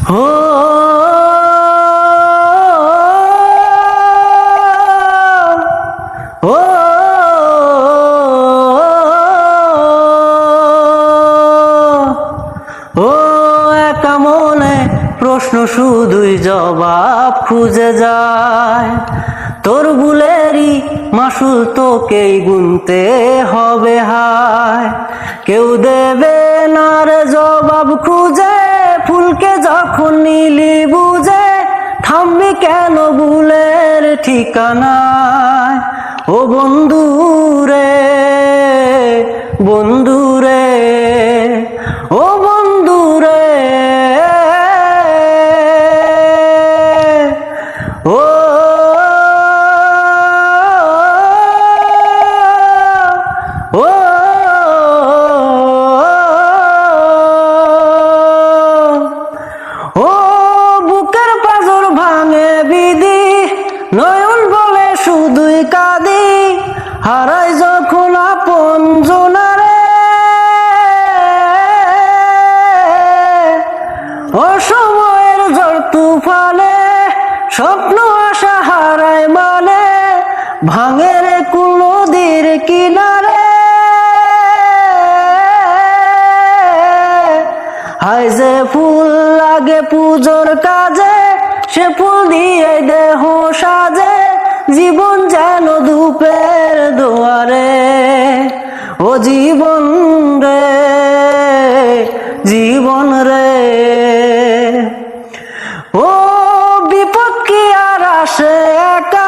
ও ও ও একা মনে প্রশ্ন শুধুই জবাব খুঁজে যায়। তোর ভুলেরই মাসুল তোকেই গুনতে হবে হায়। কেউ দেবে না রে জবাব খুঁজে, ফুলকে যখন নিলি বুঝে থামবি কেন ভুলের ঠিকানায়। ও বন্ধু রে, বন্ধু রে, ও বন্ধু রে, ও ও ও বুকের পাঁজর ভাঙে বিধি, নয়ন বলে শুধুই কাঁদি। হারাই যখন আপন জনারে, অসময়ের ঝড় তুফানে স্বপ্ন আশা হারায় মানে, ভাঙে রে কোন নদীর কিনারে। হায় যে ফুল লাগে পুজোর কাজে, সে ফুল দিয়ে দেহ সাজে, জীবন যেন ধূপের দুয়ারে। ও জীবন রে, জীবন রে, ও বিপদ কি আর আসে একা,